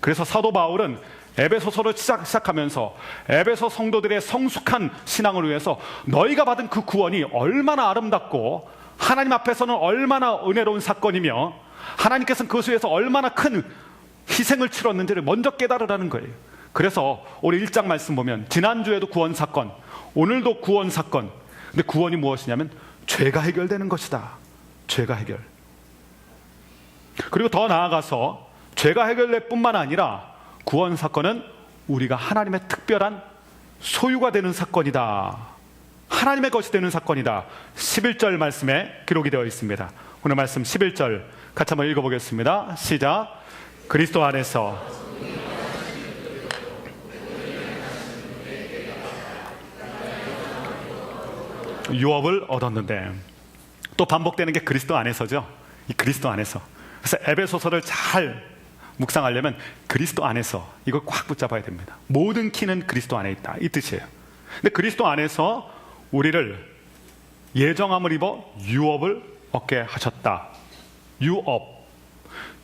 그래서 사도 바울은 에베소서를 시작하면서 에베소 성도들의 성숙한 신앙을 위해서 너희가 받은 그 구원이 얼마나 아름답고 하나님 앞에서는 얼마나 은혜로운 사건이며 하나님께서는 그것을 위해서 얼마나 큰 희생을 치렀는지를 먼저 깨달으라는 거예요. 그래서 우리 1장 말씀 보면 지난주에도 구원 사건, 오늘도 구원 사건. 근데 구원이 무엇이냐면 죄가 해결되는 것이다. 죄가 해결. 그리고 더 나아가서 죄가 해결될 뿐만 아니라 구원 사건은 우리가 하나님의 특별한 소유가 되는 사건이다. 하나님의 것이 되는 사건이다. 11절 말씀에 기록이 되어 있습니다. 오늘 말씀 11절 같이 한번 읽어보겠습니다. 시작. 그리스도 안에서 유업을 얻었는데, 또 반복되는 게 그리스도 안에서죠. 이 그리스도 안에서. 그래서 에베소서를 잘 묵상하려면 그리스도 안에서 이걸 꽉 붙잡아야 됩니다. 모든 키는 그리스도 안에 있다, 이 뜻이에요. 근데 그리스도 안에서 우리를 예정함을 입어 유업을 얻게 하셨다. 유업.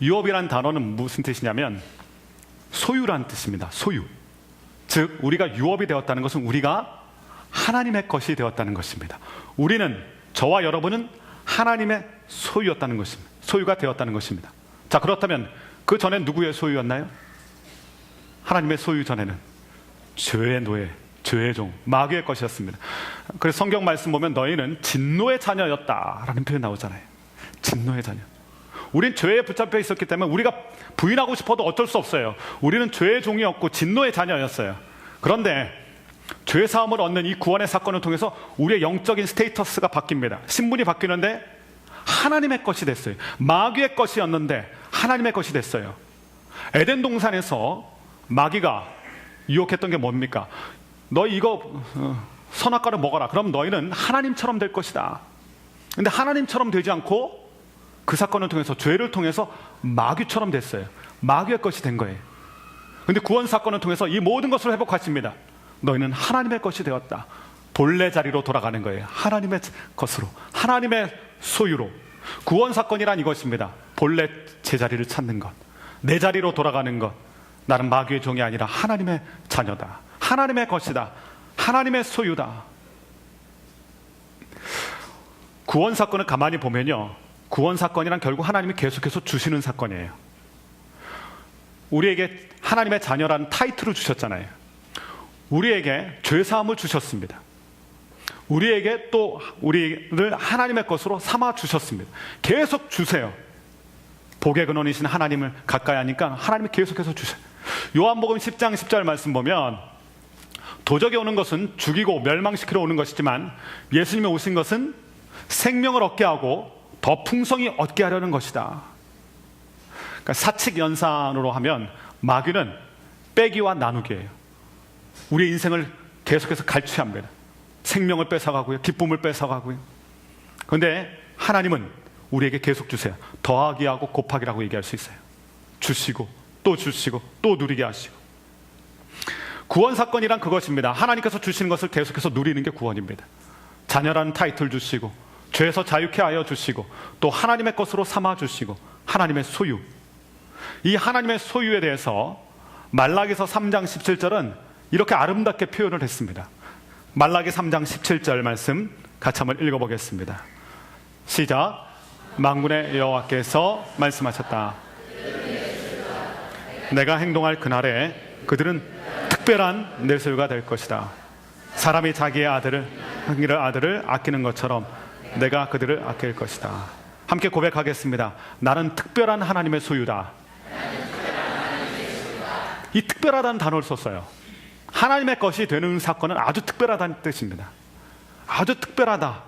유업이란 단어는 무슨 뜻이냐면 소유란 뜻입니다. 소유. 즉 우리가 유업이 되었다는 것은 우리가 하나님의 것이 되었다는 것입니다. 우리는, 저와 여러분은 하나님의 소유였다는 것입니다. 소유가 되었다는 것입니다. 자, 그렇다면 그 전엔 누구의 소유였나요? 하나님의 소유 전에는 죄의 노예, 죄의 종, 마귀의 것이었습니다. 그래서 성경 말씀 보면 너희는 진노의 자녀였다라는 표현 나오잖아요. 진노의 자녀. 우린 죄에 붙잡혀 있었기 때문에 우리가 부인하고 싶어도 어쩔 수 없어요. 우리는 죄의 종이었고 진노의 자녀였어요. 그런데 죄 사함을 얻는 이 구원의 사건을 통해서 우리의 영적인 스테이터스가 바뀝니다. 신분이 바뀌는데 하나님의 것이 됐어요. 마귀의 것이었는데 하나님의 것이 됐어요. 에덴 동산에서 마귀가 유혹했던 게 뭡니까? 너희 이거 선악과를 먹어라. 그럼 너희는 하나님처럼 될 것이다. 근데 하나님처럼 되지 않고 그 사건을 통해서, 죄를 통해서 마귀처럼 됐어요. 마귀의 것이 된 거예요. 근데 구원 사건을 통해서 이 모든 것을 회복하십니다. 너희는 하나님의 것이 되었다. 본래 자리로 돌아가는 거예요. 하나님의 것으로, 하나님의 소유로. 구원 사건이란 이것입니다. 본래 제자리를 찾는 것, 내 자리로 돌아가는 것. 나는 마귀의 종이 아니라 하나님의 자녀다. 하나님의 것이다. 하나님의 소유다. 구원 사건을 가만히 보면요, 구원 사건이란 결국 하나님이 계속해서 주시는 사건이에요. 우리에게 하나님의 자녀라는 타이틀을 주셨잖아요. 우리에게 죄사함을 주셨습니다. 우리에게 또 우리를 하나님의 것으로 삼아 주셨습니다. 계속 주세요. 복의 근원이신 하나님을 가까이 하니까 하나님이 계속해서 주세요. 요한복음 10장 10절 말씀 보면 도적이 오는 것은 죽이고 멸망시키러 오는 것이지만 예수님이 오신 것은 생명을 얻게 하고 더 풍성히 얻게 하려는 것이다. 그러니까 사칙 연산으로 하면 마귀는 빼기와 나누기예요. 우리의 인생을 계속해서 갈취합니다. 생명을 뺏어가고요, 기쁨을 뺏어가고요. 그런데 하나님은 우리에게 계속 주세요. 더하기 하고 곱하기라고 얘기할 수 있어요. 주시고 또 주시고 또 누리게 하시고. 구원 사건이란 그것입니다. 하나님께서 주시는 것을 계속해서 누리는 게 구원입니다. 자녀라는 타이틀 주시고, 죄에서 자유케 하여 주시고, 또 하나님의 것으로 삼아 주시고, 하나님의 소유. 이 하나님의 소유에 대해서 말라기서 3장 17절은 이렇게 아름답게 표현을 했습니다. 말라기 3장 17절 말씀 같이 한번 읽어보겠습니다. 시작. 만군의 여호와께서 말씀하셨다. 내가 행동할 그날에 그들은 특별한 내 소유가 될 것이다. 사람이 자기의 아들을 아끼는 것처럼 내가 그들을 아낄 것이다. 함께 고백하겠습니다. 나는 특별한 하나님의 소유다. 이 특별하다는 단어를 썼어요. 하나님의 것이 되는 사건은 아주 특별하다는 뜻입니다. 아주 특별하다.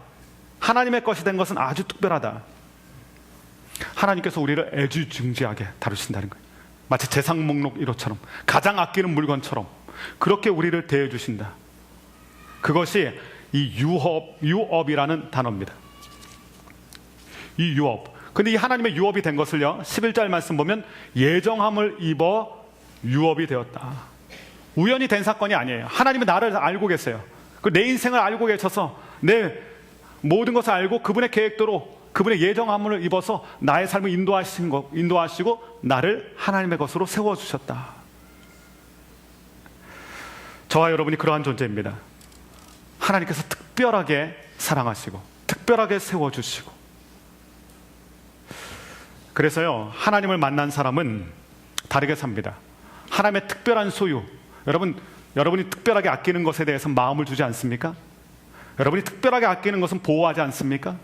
하나님의 것이 된 것은 아주 특별하다. 하나님께서 우리를 애지중지하게 다루신다는 거예요. 마치 재산 목록 1호처럼, 가장 아끼는 물건처럼 그렇게 우리를 대해주신다. 그것이 이 유업이라는 단어입니다. 이 유업. 근데 이 하나님의 유업이 된 것을요, 11절 말씀 보면 예정함을 입어 유업이 되었다. 우연히 된 사건이 아니에요. 하나님은 나를 알고 계세요. 내 인생을 알고 계셔서 내 모든 것을 알고 그분의 계획대로, 그분의 예정함을 입어서 나의 삶을 인도하시고 나를 하나님의 것으로 세워주셨다. 저와 여러분이 그러한 존재입니다. 하나님께서 특별하게 사랑하시고 특별하게 세워주시고, 그래서요, 하나님을 만난 사람은 다르게 삽니다. 하나님의 특별한 소유, 여러분이 특별하게 아끼는 것에 대해서 마음을 주지 않습니까? 여러분이 특별하게 아끼는 것은 보호하지 않습니까?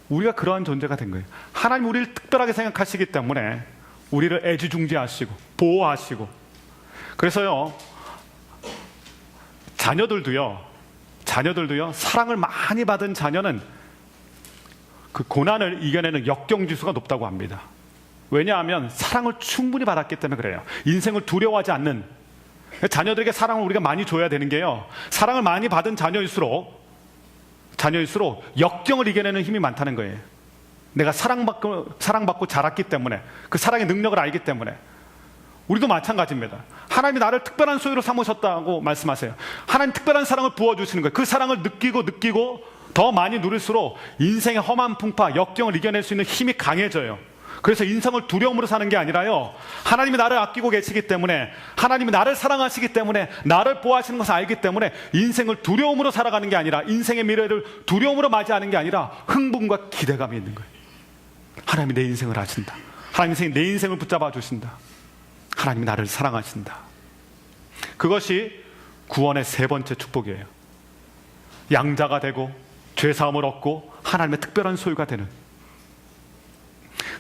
우리가 그러한 존재가 된 거예요. 하나님 우리를 특별하게 생각하시기 때문에 우리를 애지중지하시고 보호하시고, 그래서요, 자녀들도요, 사랑을 많이 받은 자녀는 그 고난을 이겨내는 역경지수가 높다고 합니다. 왜냐하면 사랑을 충분히 받았기 때문에 그래요. 인생을 두려워하지 않는, 자녀들에게 사랑을 우리가 많이 줘야 되는 게요, 사랑을 많이 받은 자녀일수록 역경을 이겨내는 힘이 많다는 거예요. 내가 사랑받고 자랐기 때문에, 그 사랑의 능력을 알기 때문에. 우리도 마찬가지입니다. 하나님이 나를 특별한 소유로 삼으셨다고 말씀하세요. 하나님 특별한 사랑을 부어주시는 거예요. 그 사랑을 느끼고 더 많이 누릴수록 인생의 험한 풍파, 역경을 이겨낼 수 있는 힘이 강해져요. 그래서 인생을 두려움으로 사는 게 아니라요, 하나님이 나를 아끼고 계시기 때문에, 하나님이 나를 사랑하시기 때문에, 나를 보호하시는 것을 알기 때문에 인생을 두려움으로 살아가는 게 아니라, 인생의 미래를 두려움으로 맞이하는 게 아니라 흥분과 기대감이 있는 거예요. 하나님이 내 인생을 아신다. 하나님이 내 인생을 붙잡아 주신다. 하나님이 나를 사랑하신다. 그것이 구원의 세 번째 축복이에요. 양자가 되고 죄사함을 얻고 하나님의 특별한 소유가 되는.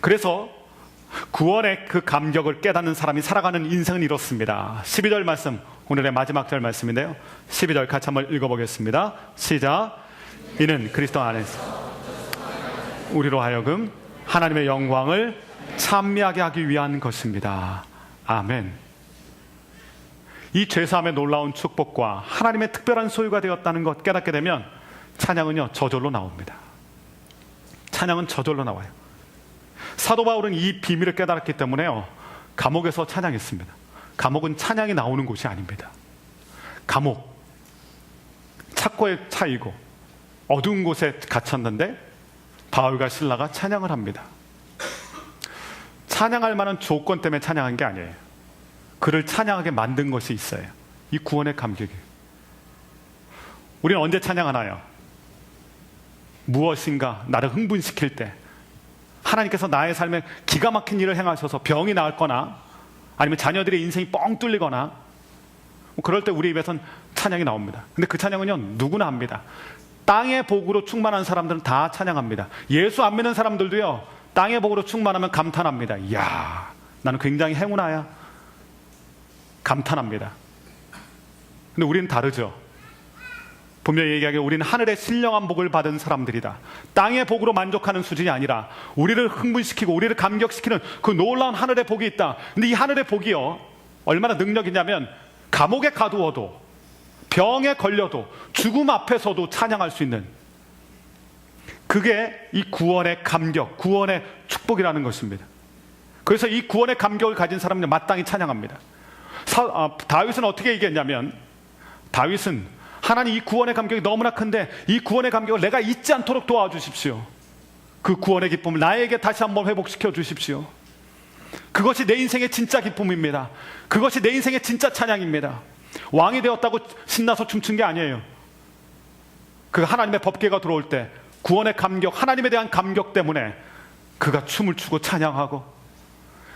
그래서 구원의 그 감격을 깨닫는 사람이 살아가는 인생은 이렇습니다. 12절 말씀, 오늘의 마지막 절 말씀인데요, 12절 같이 한번 읽어보겠습니다. 시작. 이는 그리스도 안에서 우리로 하여금 하나님의 영광을 찬미하게 하기 위한 것입니다. 아멘. 이 죄사함의 놀라운 축복과 하나님의 특별한 소유가 되었다는 것 깨닫게 되면 찬양은요, 저절로 나옵니다. 찬양은 저절로 나와요. 사도 바울은 이 비밀을 깨달았기 때문에요, 감옥에서 찬양했습니다. 감옥은 찬양이 나오는 곳이 아닙니다. 감옥, 착고에 차이고 어두운 곳에 갇혔는데 바울과 실라가 찬양을 합니다. 찬양할 만한 조건 때문에 찬양한 게 아니에요. 그를 찬양하게 만든 것이 있어요. 이 구원의 감격이에요. 우리는 언제 찬양하나요? 무엇인가 나를 흥분시킬 때, 하나님께서 나의 삶에 기가 막힌 일을 행하셔서 병이 나았거나 아니면 자녀들의 인생이 뻥 뚫리거나, 그럴 때 우리 입에선 찬양이 나옵니다. 근데 그 찬양은요, 누구나 합니다. 땅의 복으로 충만한 사람들은 다 찬양합니다. 예수 안 믿는 사람들도요, 땅의 복으로 충만하면 감탄합니다. 이야, 나는 굉장히 행운아야. 감탄합니다. 근데 우리는 다르죠. 분명히 얘기하기에 우리는 하늘의 신령한 복을 받은 사람들이다. 땅의 복으로 만족하는 수준이 아니라 우리를 흥분시키고 우리를 감격시키는 그 놀라운 하늘의 복이 있다. 근데 이 하늘의 복이요, 얼마나 능력이 있냐면 감옥에 가두어도, 병에 걸려도, 죽음 앞에서도 찬양할 수 있는, 그게 이 구원의 감격, 구원의 축복이라는 것입니다. 그래서 이 구원의 감격을 가진 사람은 마땅히 찬양합니다. 다윗은 어떻게 얘기했냐면, 다윗은 하나님 이 구원의 감격이 너무나 큰데 이 구원의 감격을 내가 잊지 않도록 도와주십시오. 그 구원의 기쁨을 나에게 다시 한번 회복시켜 주십시오. 그것이 내 인생의 진짜 기쁨입니다. 그것이 내 인생의 진짜 찬양입니다. 왕이 되었다고 신나서 춤춘 게 아니에요. 그 하나님의 법궤가 들어올 때 구원의 감격, 하나님에 대한 감격 때문에 그가 춤을 추고 찬양하고,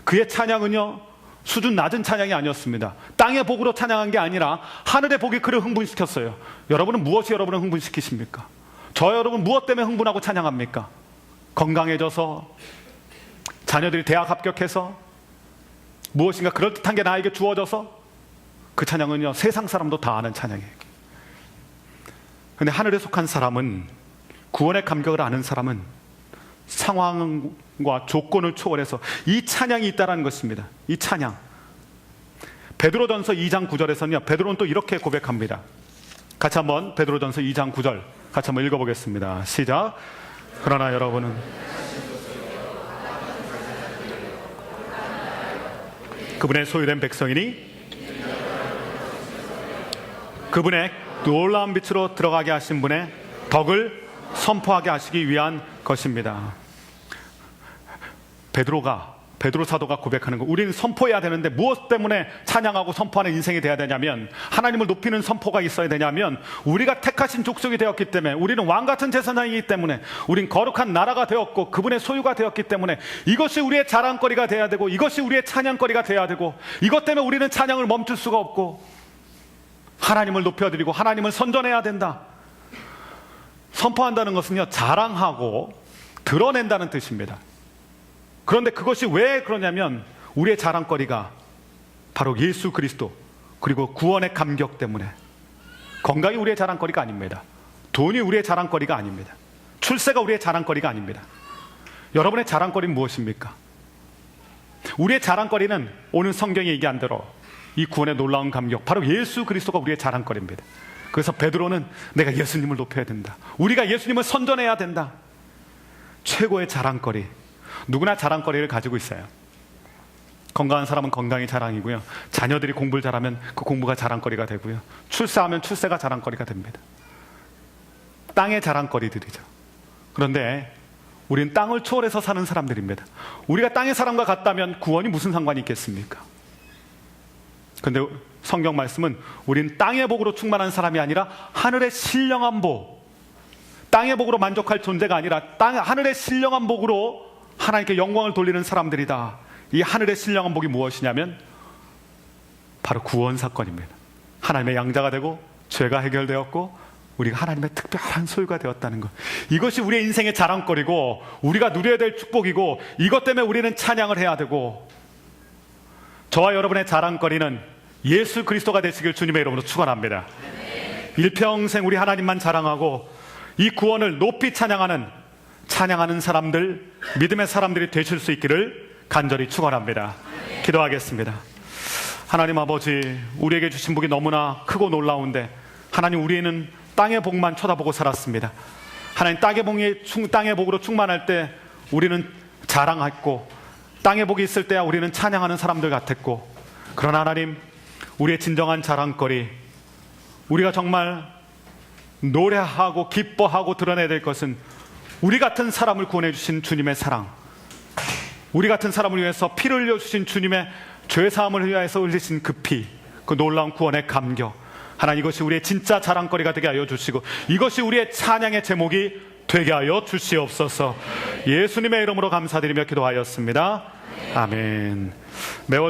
그의 찬양은요, 수준 낮은 찬양이 아니었습니다. 땅의 복으로 찬양한 게 아니라 하늘의 복이 그를 흥분시켰어요. 여러분은 무엇이 여러분을 흥분시키십니까? 저 여러분 무엇 때문에 흥분하고 찬양합니까? 건강해져서, 자녀들이 대학 합격해서, 무엇인가 그럴듯한 게 나에게 주어져서? 그 찬양은요, 세상 사람도 다 아는 찬양이에요. 그런데 하늘에 속한 사람은, 구원의 감격을 아는 사람은 상황과 조건을 초월해서 이 찬양이 있다는 것입니다. 이 찬양. 베드로전서 2장 9절에서는요, 베드로는 또 이렇게 고백합니다. 같이 한번 베드로전서 2장 9절 같이 한번 읽어보겠습니다. 시작. 그러나 여러분은 그분의 소유된 백성이니 그분의 놀라운 빛으로 들어가게 하신 분의 덕을 선포하게 하시기 위한 것입니다. 베드로가 베드로 사도가 고백하는 거, 우리는 선포해야 되는데 무엇 때문에 찬양하고 선포하는 인생이 돼야 되냐면, 하나님을 높이는 선포가 있어야 되냐면, 우리가 택하신 족속이 되었기 때문에, 우리는 왕같은 제사장이기 때문에, 우린 거룩한 나라가 되었고 그분의 소유가 되었기 때문에 이것이 우리의 자랑거리가 돼야 되고, 이것이 우리의 찬양거리가 돼야 되고, 이것 때문에 우리는 찬양을 멈출 수가 없고 하나님을 높여드리고 하나님을 선전해야 된다. 선포한다는 것은요, 자랑하고 드러낸다는 뜻입니다. 그런데 그것이 왜 그러냐면, 우리의 자랑거리가 바로 예수 그리스도, 그리고 구원의 감격 때문에. 건강이 우리의 자랑거리가 아닙니다. 돈이 우리의 자랑거리가 아닙니다. 출세가 우리의 자랑거리가 아닙니다. 여러분의 자랑거리는 무엇입니까? 우리의 자랑거리는 오늘 성경에 얘기한 대로 이 구원의 놀라운 감격, 바로 예수 그리스도가 우리의 자랑거리입니다. 그래서 베드로는 내가 예수님을 높여야 된다, 우리가 예수님을 선전해야 된다. 최고의 자랑거리. 누구나 자랑거리를 가지고 있어요. 건강한 사람은 건강이 자랑이고요, 자녀들이 공부를 잘하면 그 공부가 자랑거리가 되고요, 출세하면 출세가 자랑거리가 됩니다. 땅의 자랑거리들이죠. 그런데 우리는 땅을 초월해서 사는 사람들입니다. 우리가 땅의 사람과 같다면 구원이 무슨 상관이 있겠습니까? 그런데 성경 말씀은 우린 땅의 복으로 충만한 사람이 아니라 하늘의 신령한 복, 땅의 복으로 만족할 존재가 아니라 하늘의 신령한 복으로 하나님께 영광을 돌리는 사람들이다. 이 하늘의 신령한 복이 무엇이냐면 바로 구원 사건입니다. 하나님의 양자가 되고 죄가 해결되었고 우리가 하나님의 특별한 소유가 되었다는 것, 이것이 우리의 인생의 자랑거리고 우리가 누려야 될 축복이고, 이것 때문에 우리는 찬양을 해야 되고, 저와 여러분의 자랑거리는 예수 그리스도가 되시길 주님의 이름으로 축원합니다. 일평생 우리 하나님만 자랑하고 이 구원을 높이 찬양하는 사람들, 믿음의 사람들이 되실 수 있기를 간절히 축원합니다. 기도하겠습니다. 하나님 아버지, 우리에게 주신 복이 너무나 크고 놀라운데 하나님, 우리는 땅의 복만 쳐다보고 살았습니다. 하나님, 땅의 복으로 충만할 때 우리는 자랑했고, 땅의 복이 있을 때야 우리는 찬양하는 사람들 같았고, 그러나 하나님, 우리의 진정한 자랑거리, 우리가 정말 노래하고 기뻐하고 드러내야 될 것은 우리 같은 사람을 구원해 주신 주님의 사랑, 우리 같은 사람을 위해서 피를 흘려주신 주님의 죄사함을 위하여서 흘리신 그 피, 그 놀라운 구원의 감격, 하나님, 이것이 우리의 진짜 자랑거리가 되게 하여 주시고 이것이 우리의 찬양의 제목이 되게 하여 주시옵소서. 예수님의 이름으로 감사드리며 기도하였습니다. 아멘. 매워